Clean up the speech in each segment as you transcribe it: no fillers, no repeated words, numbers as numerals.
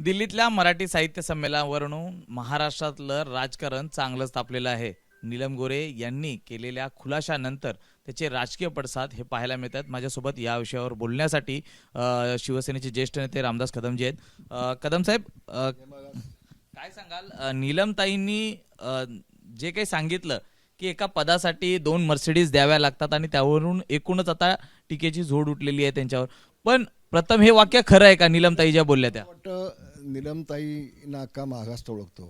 दिल्लीतल्या मराठी साहित्य संमेलनावरून महाराष्ट्रातलं राजकारण चांगलंच तापलेलं आहे. नीलम गोरे यांनी केलेल्या खुलाशानंतर त्याचे राजकीय पडसाद हे पाहायला मिळतात. माझ्यासोबत या विषयावर बोलण्यासाठी शिवसेनेचे ज्येष्ठ नेते रामदास कदमजी आहेत. कदम साहेब, काय सांगाल? नीलमताईंनी जे काही सांगितलं की एका पदासाठी 2 मर्सिडीज द्याव्या लागतात आणि त्यावरून एकूणच आता टीकेची झोड उठलेली आहे त्यांच्यावर. पण प्रथम हे वाक्य खरं आहे का नीलमताई ज्या बोलल्या त्या? वाटतं नीलमताईंना अख्खा महाराष्ट्र ओळखतो,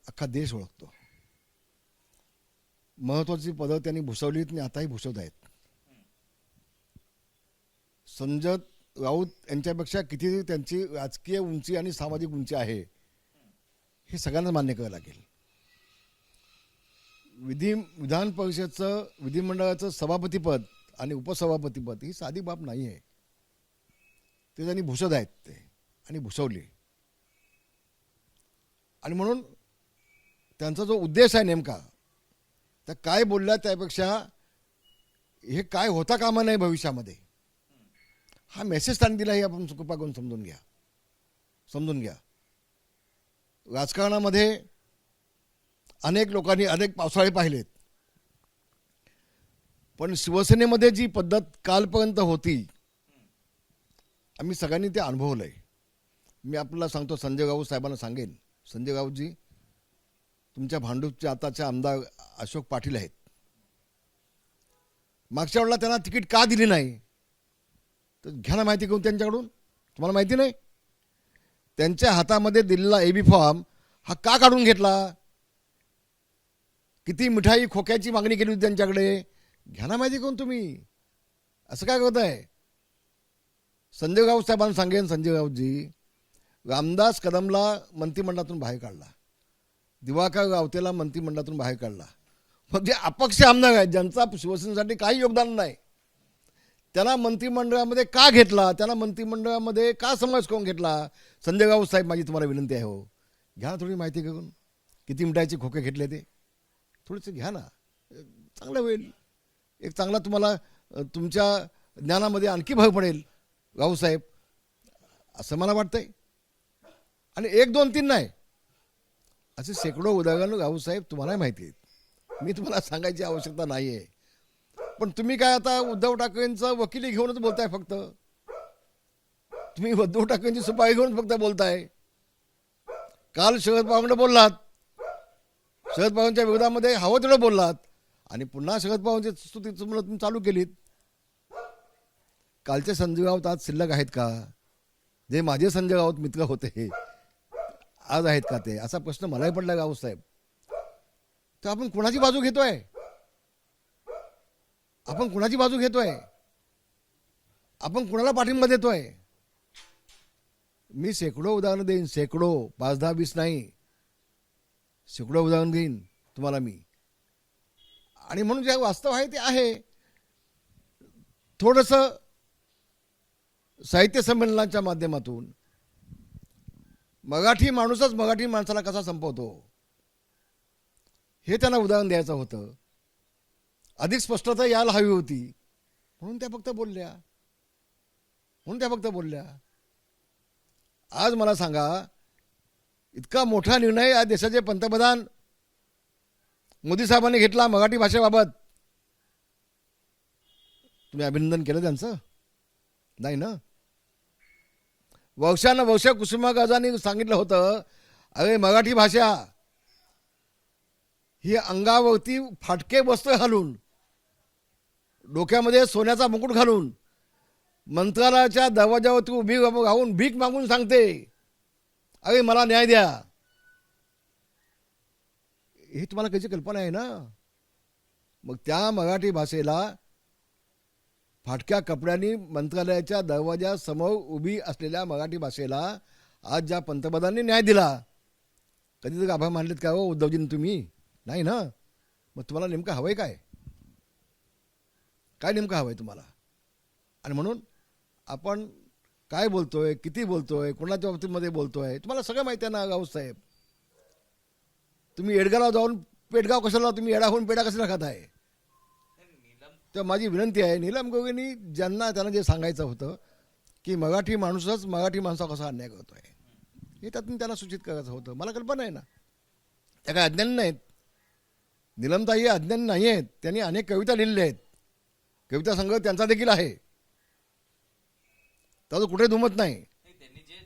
अख्खा देश ओळखतो. महत्वाची पदं त्यांनी भूषवलीत आणि आताही भूषवत आहेत. संजय राऊत यांच्यापेक्षा किती त्यांची राजकीय उंची आणि सामाजिक उंची आहे हे सगळ्यांना मान्य करावं लागेल. विधान परिषदचं विधिमंडळाचं सभापतीपद आणि उपसभापतीपद ही साधी बाब नाही आहे. ते त्यांनी भूषवत आहेत ते आणि भूषवली. आणि म्हणून त्यांचा जो उद्देश आहे नेमका, त्या काय बोलल्या त्यापेक्षा हे काय होता कामा नये भविष्यामध्ये, हा मेसेज त्यांनी दिला. हे आपण कृपा करून समजून घ्या. राजकारणामध्ये अनेक लोकांनी अनेक पावसाळे पाहिलेत, पण शिवसेनेमध्ये जी पद्धत कालपर्यंत होती आम्ही सगळ्यांनी ते अनुभवलंय. मी आपल्याला सांगतो, संजय राऊत साहेबांना सांगेन, संजय राऊतजी तुमच्या भांडूपचे आताचे आमदार अशोक पाटील आहेत. मागच्या वेळेला त्यांना तिकीट का दिली नाही तर घ्या ना माहिती करून त्यांच्याकडून. तुम्हाला माहिती नाही त्यांच्या हातामध्ये दिलेला एबी फॉर्म हा का काढून घेतला? किती मिठाई खोक्याची मागणी केली होती त्यांच्याकडे, घ्या ना माहिती करून तुम्ही. असं काय करत आहे? संजय राऊत साहेबांना सांगेन, संजय राऊतजी रामदास कदमला मंत्रिमंडळातून बाहेर काढला, दिवाकर रावतेला मंत्रिमंडळातून बाहेर काढला. मग जे अपक्ष आमदार आहेत ज्यांचा शिवसेनेसाठी काही योगदान नाही त्यांना मंत्रिमंडळामध्ये का घेतला? त्यांना मंत्रिमंडळामध्ये का समावेश करून घेतला? संजय राऊत साहेब, माझी तुम्हाला विनंती आहे, हो घ्या ना थोडी माहिती करून. किती मिठाईचे खोके घेतले ते थोडेसे घ्या ना, चांगलं होईल. एक चांगला तुम्हाला तुमच्या ज्ञानामध्ये आणखी भर पडेल राऊसाहेब, असं मला वाटतंय. आणि 1, 2, 3 नाही, असे शेकडो उदाहरणं राऊसाहेब तुम्हालाही माहिती आहेत. मी तुम्हाला सांगायची आवश्यकता नाही आहे. पण तुम्ही काय आता उद्धव ठाकरेंचं वकिली घेऊनच बोलताय फक्त. तुम्ही उद्धव ठाकरेंची सुपारी घेऊन फक्त बोलताय. काल शरद पवारांकडे बोललात, शरद पवारांच्या विरोधामध्ये हवं तेवढं बोललात आणि पुन्हा शरद पवारांची स्तुती तुम्ही चालू केलीत. कालचे संजय राऊत आज शिल्लक आहेत का? जे माझे संजय राऊत मित्र होते आज आहेत का ते? असा प्रश्न मलाही पडला राऊत साहेब. तर आपण कुणाची बाजू घेतोय? आपण कुणाची बाजू घेतोय? आपण कुणाला पाठिंबा देतोय? मी शेकडो उदाहरणं देईन, शेकडो, 5, 10, 20 नाही, शेकडो उदाहरण देईन तुम्हाला मी. आणि म्हणून जे वास्तव आहे ते आहे. थोडंसं साहित्य संमेलनाच्या माध्यमातून मराठी माणूसच मराठी माणसाला कसा संपवतो हे त्यांना उदाहरण द्यायचं होतं. अधिक स्पष्टता यायला हवी होती, म्हणून त्या फक्त बोलल्या. आज मला सांगा, इतका मोठा निर्णय आज देशाचे पंतप्रधान मोदी साहेबांनी घेतला मराठी भाषेबाबत. तुम्ही अभिनंदन केलं त्यांचं? नाही ना. वर्षानुवर्ष कुसुमाग्रजांनी सांगितलं होतं, अरे मराठी भाषा ही अंगावरती फाटके वस्त्र घालून, डोक्यामध्ये सोन्याचा मुकुट घालून, मंत्रालयाच्या दरवाजावरती उभी राहून भीक मागून सांगते, अरे मला न्याय द्या. ही तुम्हाला कशी कल्पना आहे ना? मग त्या मराठी भाषेला फाटक्या कपड्यांनी मंत्रालयाच्या दरवाजासमोर उभी असलेल्या मराठी भाषेला आज ज्या पंतप्रधानांनी न्याय दिला, कधीतरी आभार मानलेत का हो उद्धवजींनी तुम्ही? नाही ना. मग तुम्हाला नेमकं हवंय काय? काय नेमकं हवंय तुम्हाला? आणि म्हणून आपण काय बोलतोय, किती बोलतोय, कोणाच्या बाबतीमध्ये बोलतोय, तुम्हाला सगळं माहिती आहे ना राऊत साहेब. तुम्ही येडगावला जाऊन पेडगाव कशाला, तुम्ही येडा होऊन पेडा कशाला खात आहे? तर माझी विनंती आहे, नीलम गोगेंनी त्यांना जे सांगायचं होतं की मराठी माणूसच मराठी माणसा कसा अन्याय करतोय, हे त्यातून त्यांना सूचित करायचं होतं. मला कल्पना आहे ना, त्या काय अज्ञानी नाहीत. निलमताई अज्ञानी नाही आहेत. त्यांनी अनेक कविता लिहिलेल्या आहेत. कविता संग्रह त्यांचा देखील आहे. त्याचं कुठे दुमत नाही. त्यांनी जे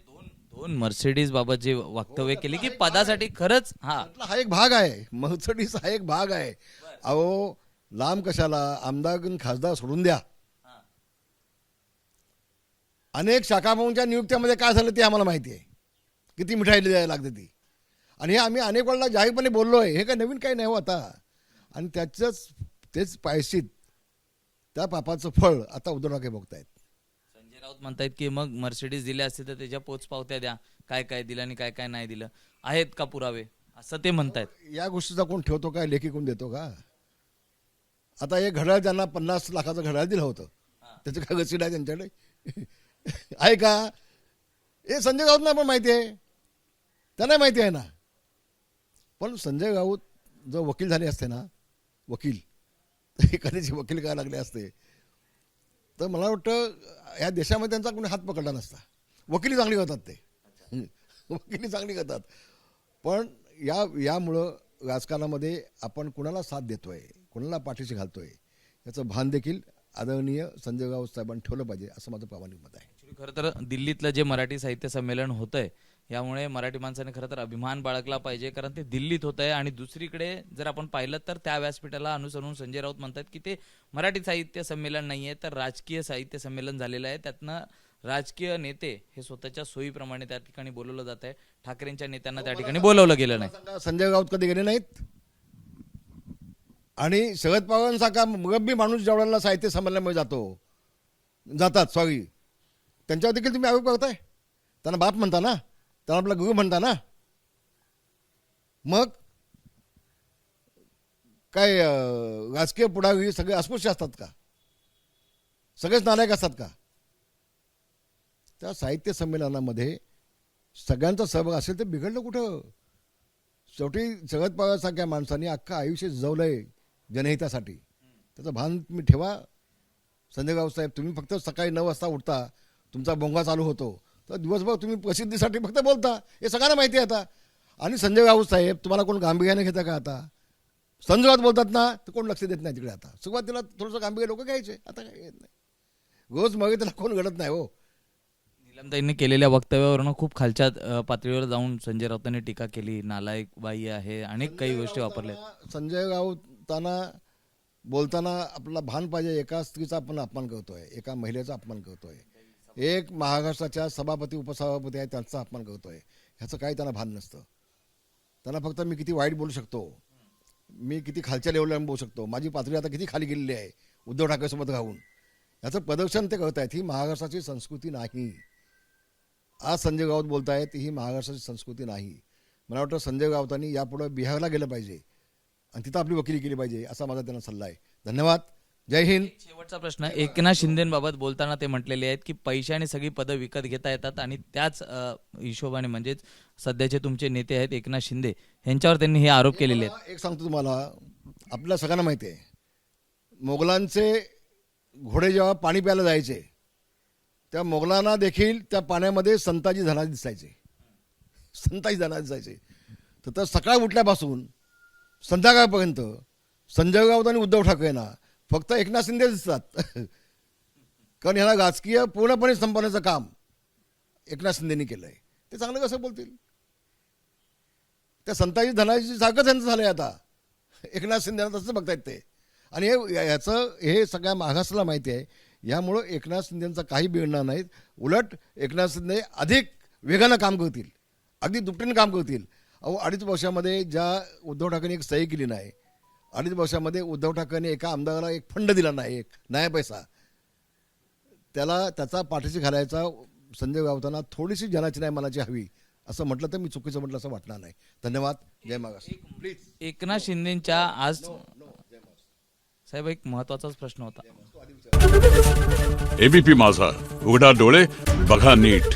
दोन मर्सिडीज बाबत जे वक्तव्य केले की पदासाठी खरंच त्यातला हा एक भाग आहे. मर्सिडीज हा एक भाग आहे. अहो लांब कशाला, आमदार खासदार सोडून द्या. अनेक शाखाभाऊंच्या नियुक्त्यामध्ये काय झालं ते आम्हाला माहिती आहे. किती मिठाई द्यायला लागते ती. आणि हे आम्ही अनेक वेळेला जाहीरपणे बोललो आहे. हे काय नवीन काही नाही हो आता. आणि तेच पायशीत त्या पापाचं फळ आता उद्धव ठाकरे बघतायत. संजय राऊत म्हणतायत की मग मर्सिडीज दिल्या असते तर त्याच्या पोचपावत्या द्या, काय काय दिलं आणि काय काय नाही दिलं, आहेत का पुरावे, असं ते म्हणतायत. या गोष्टीचा कोण ठेवतो का, लेखी कोण देतो का? आता एक घड्याळ त्यांना 50 लाखाचं घड्याळ दिलं होतं. त्याचं काय रसीद आहे त्यांच्याकडे? आहे का? हे संजय राऊतना पण माहिती आहे, त्यांना माहिती आहे ना. पण संजय राऊत जर वकील झाले असते ना, वकील एखाद्याची वकील करायला लागले असते तर मला वाटतं ह्या देशामध्ये त्यांचा कोणी हात पकडला नसता. वकिली चांगली करतात ते, वकिली चांगली करतात. पण यामुळं राजकारणामध्ये आपण कुणाला साथ देतोय, कुणाला पाठीशी घालतोय, याचं भान देखील आदरणीय संजय राऊत साहेबांनी ठेवलं पाहिजे, असं माझं प्रामाणिक मत आहे. खरं तर दिल्लीतलं जे मराठी साहित्य संमेलन होतंय यामुळे मराठी माणसाने खरं तर अभिमान बाळगला पाहिजे, कारण ते दिल्लीत होत आहे. आणि दुसरीकडे जर आपण पाहिलं तर त्या व्यासपीठाला अनुसरून संजय राऊत म्हणतात की ते मराठी साहित्य संमेलन नाहीये तर राजकीय साहित्य संमेलन झालेलं आहे. त्यातनं राजकीय नेते हे स्वतःच्या सोयीप्रमाणे त्या ठिकाणी बोलवलं जात आहे. ठाकरेंच्या नेत्यांना त्या ठिकाणी बोलवलं गेलं नाही. संजय राऊत कधी गेले नाहीत. आणि शरद पवारांसारखा मुरब्बी माणूस जेवढ्याला साहित्य संमेलनामध्ये जातात त्यांच्यावर देखील तुम्ही आरोप करताय. त्यांना बाप म्हणता ना, त्यांना आपला गुरु म्हणता ना. मग काय राजकीय पुढारी सगळे अस्पृश्य असतात का? सगळेच नालायक असतात का? त्या साहित्य संमेलनामध्ये सगळ्यांचा सहभाग असेल तर बिघडलं कुठं? शेवटी शरद पवारसारख्या माणसांनी अख्खं आयुष्य जगलंय जनहितासाठी. त्याचं भान तुम्ही ठेवा. संजय राऊत साहेब, तुम्ही फक्त सकाळी 9 वाजता उठता, तुमचा बोंगा चालू होतो, तर दिवसभर तुम्ही प्रसिद्धीसाठी फक्त बोलता. हे सगळ्यांना माहिती आहे आता. आणि संजय राऊत साहेब, तुम्हाला कोण गांभीर्याने घेतं का आता? संजय राऊत बोलतात ना तर कोण लक्ष देत नाही तिकडे. आता सुरुवातीला थोडंसं गांभीर्य लोक घ्यायचे, आता काय येत नाही. रोज मग त्याला कोण घडत नाही हो. निलमताईंनी केलेल्या वक्तव्यावरून खूप खालच्या पातळीवर जाऊन संजय राऊतांनी टीका केली. नालायक बाई आहे, अनेक काही गोष्टी वापरल्या. संजय राऊतांना बोलताना आपला भान पाहिजे. एका स्त्रीचा आपण अपमान करतोय, एका महिलेचा अपमान करतोय, एक महाराष्ट्राच्या सभापती उपसभापती आहे त्यांचा अपमान करतोय. ह्याचं काही त्यांना भान नसतं. त्यांना फक्त मी किती वाईट बोलू शकतो, मी किती खालच्या लेवलला बोलू शकतो, माझी पातळी आता किती खाली गेलेली आहे उद्धव ठाकरेसोबत राहून, ह्याचं प्रदर्शन ते करत आहेत. ही महाराष्ट्राची संस्कृती नाही. आज संजय राऊत बोलतायत, ही महाराष्ट्राची संस्कृती नाही. मला वाटतं संजय राऊतांनी यापुढे बिहारला गेलं पाहिजे आणि तिथं आपली वकिली केली पाहिजे, असा माझा त्यांना सल्ला आहे. धन्यवाद. जय हिंद. शेवटचा प्रश्न, एकनाथ शिंदेबाबत बोलताना ते म्हटलेले आहेत की पैशाने सगळी पदं विकत घेता येतात आणि त्याच हिशोबाने म्हणजेच सध्याचे तुमचे नेते आहेत एकनाथ शिंदे यांच्यावर त्यांनी हे आरोप केलेले आहेत. एक सांगतो तुम्हाला, आपल्या सगळ्यांना माहिती आहे, मोगलांचे घोडे जेव्हा पाणी प्यायला जायचे त्या मोगलांना देखील त्या पाण्यामध्ये संताजी धनाजी दिसायचे, संताजी धनाजी दिसायचे. तर सकाळ उठल्यापासून संध्याकाळपर्यंत संजय राऊत आणि उद्धव ठाकरेंना फक्त एकनाथ शिंदे दिसतात. कारण ह्याला राजकीय पूर्णपणे संपवण्याचं काम एकनाथ शिंदेनी केलं आहे. ते चांगलं कसं बोलतील? त्या संताजी धनाजी सारखंच यांचं झालं आहे आता. एकनाथ शिंदेना तसं बघतायत ते. आणि हे सगळ्या महाराष्ट्राला माहिती आहे. यामुळं एकनाथ शिंदेंचा काही बिघडणार नाहीत. उलट एकनाथ शिंदे अधिक वेगानं काम करतील, अगदी दुपटीनं काम करतील. अहो 2.5 वर्षामध्ये ज्या उद्धव ठाकरेंनी एक सही केली नाही, 2.5 वर्षामध्ये उद्धव ठाकरेंनी एका आमदाराला एक फंड दिला नाही, एक नया पैसा, त्याचा पाठीशी घालायचा संजय राऊतांना थोडीशी जनाची नाही मनाची हवी असं म्हटलं तर मी चुकीचं म्हटलं असं वाटणार नाही. धन्यवाद. जय महाराष्ट्र. प्लीज. एकनाथ शिंदेच्या आज साहेब एक महत्वाचाच प्रश्न होता. एबीपी माझा, उघडा डोळे बघा नीट.